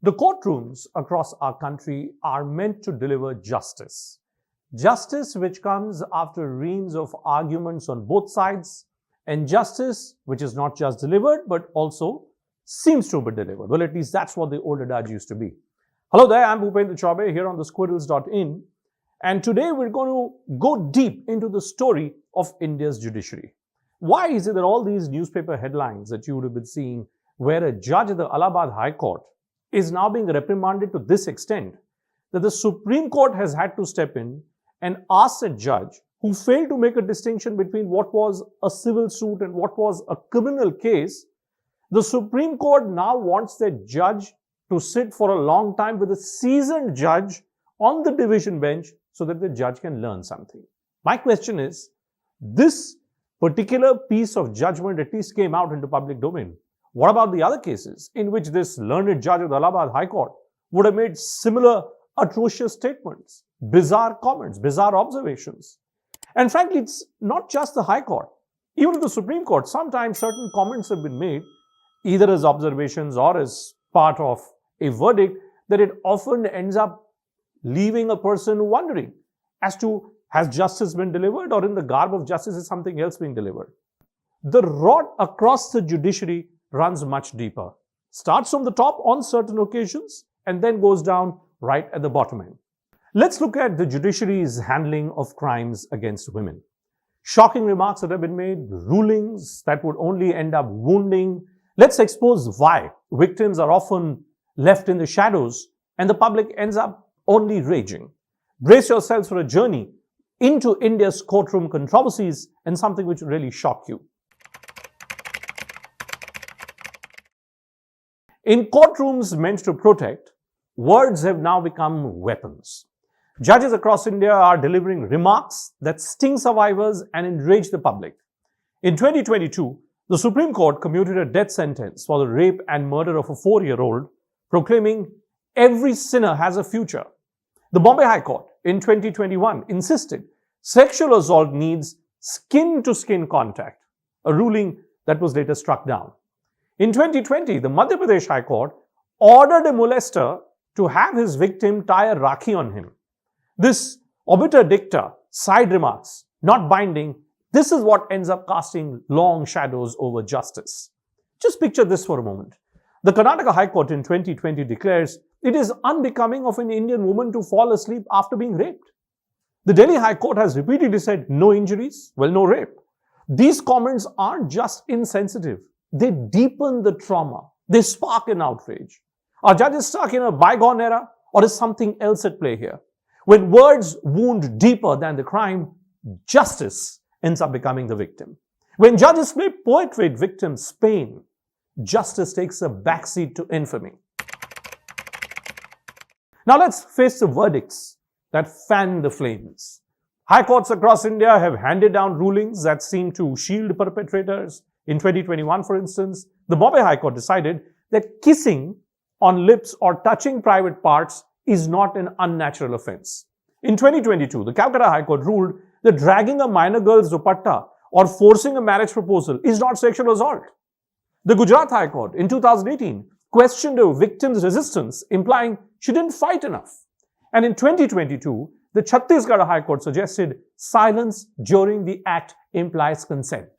The courtrooms across our country are meant to deliver justice. Justice which comes after reams of arguments on both sides, and justice which is not just delivered but also seems to be delivered. Well, at least that's what the old adage used to be. Hello there, I'm Bhupendra Chaubey here on the Squirrels.in, and today we're going to go deep into the story of India's judiciary. Why is it that all these newspaper headlines that you would have been seeing where a judge at the Allahabad High Court is now being reprimanded to this extent that the Supreme Court has had to step in and ask a judge who failed to make a distinction between what was a civil suit and what was a criminal case? The Supreme Court now wants that judge to sit for a long time with a seasoned judge on the division bench so that the judge can learn something. My question is, this particular piece of judgment at least came out into public domain. What about the other cases in which this learned judge of the Allahabad High Court would have made similar atrocious statements, bizarre comments, bizarre observations? And frankly, it's not just the High Court. Even in the Supreme Court, sometimes certain comments have been made, either as observations or as part of a verdict, that it often ends up leaving a person wondering as to, has justice been delivered, or in the garb of justice is something else being delivered? The rot across the judiciary runs much deeper. Starts from the top on certain occasions and then goes down right at the bottom end. Let's look at the judiciary's handling of crimes against women. Shocking remarks that have been made, rulings that would only end up wounding. Let's expose why victims are often left in the shadows and the public ends up only raging. Brace yourselves for a journey into India's courtroom controversies and something which will really shock you. In courtrooms meant to protect, words have now become weapons. Judges across India are delivering remarks that sting survivors and enrage the public. In 2022, the Supreme Court commuted a death sentence for the rape and murder of a 4-year-old, proclaiming every sinner has a future. The Bombay High Court in 2021 insisted sexual assault needs skin-to-skin contact, a ruling that was later struck down. In 2020, the Madhya Pradesh High Court ordered a molester to have his victim tie a rakhi on him. This obiter dicta, side remarks, not binding, this is what ends up casting long shadows over justice. Just picture this for a moment. The Karnataka High Court in 2020 declares it is unbecoming of an Indian woman to fall asleep after being raped. The Delhi High Court has repeatedly said no injuries, well, no rape. These comments aren't just insensitive. They deepen the trauma. They spark an outrage. Are judges stuck in a bygone era, or is something else at play here? When words wound deeper than the crime, justice ends up becoming the victim. When judges play poetry at victims' pain, justice takes a backseat to infamy. Now let's face the verdicts that fan the flames. High courts across India have handed down rulings that seem to shield perpetrators. In 2021, for instance, the Bombay High Court decided that kissing on lips or touching private parts is not an unnatural offense. In 2022, the Calcutta High Court ruled that dragging a minor girl's dupatta or forcing a marriage proposal is not sexual assault. The Gujarat High Court in 2018 questioned a victim's resistance, implying she didn't fight enough. And in 2022, the Chhattisgarh High Court suggested silence during the act implies consent.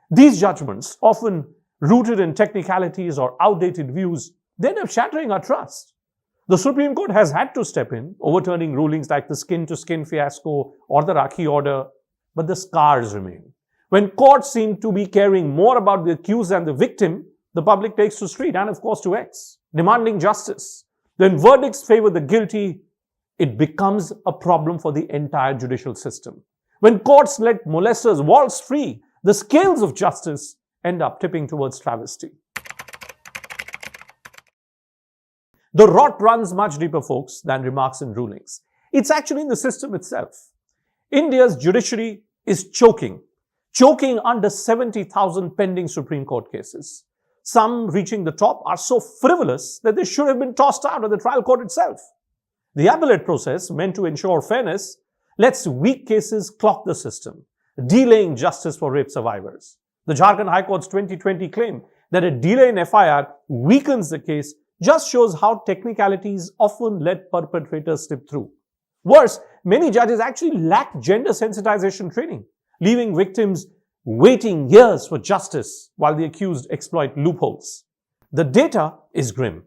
These judgments, often rooted in technicalities or outdated views, they end up shattering our trust. The Supreme Court has had to step in, overturning rulings like the skin-to-skin fiasco or the Rakhi order, but the scars remain. When courts seem to be caring more about the accused than the victim, the public takes to street and of course to X, demanding justice. When verdicts favor the guilty, it becomes a problem for the entire judicial system. When courts let molesters waltz free, the scales of justice end up tipping towards travesty. The rot runs much deeper, folks, than remarks and rulings. It's actually in the system itself. India's judiciary is choking under 70,000 pending Supreme Court cases. Some reaching the top are so frivolous that they should have been tossed out of the trial court itself. The appellate process, meant to ensure fairness, lets weak cases clog the system, delaying justice for rape survivors. The Jharkhand High Court's 2020 claim that a delay in FIR weakens the case just shows how technicalities often let perpetrators slip through. Worse, many judges actually lack gender sensitization training, leaving victims waiting years for justice while the accused exploit loopholes. The data is grim.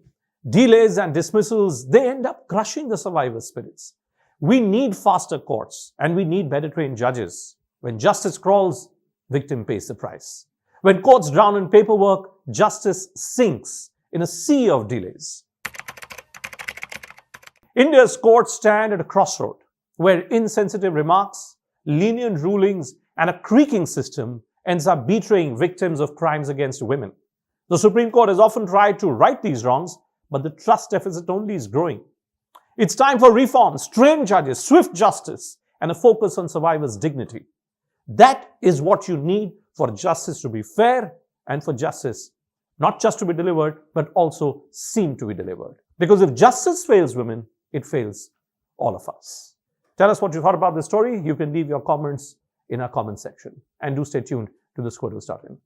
Delays and dismissals, they end up crushing the survivors' spirits. We need faster courts and we need better trained judges. When justice crawls, victim pays the price. When courts drown in paperwork, justice sinks in a sea of delays. India's courts stand at a crossroad where insensitive remarks, lenient rulings, and a creaking system ends up betraying victims of crimes against women. The Supreme Court has often tried to right these wrongs, but the trust deficit only is growing. It's time for reforms, trained judges, swift justice, and a focus on survivors' dignity. That is what you need for justice to be fair and for justice not just to be delivered, but also seem to be delivered. Because if justice fails women, it fails all of us. Tell us what you thought about this story. You can leave your comments in our comment section. And do stay tuned to the Squirrels.in.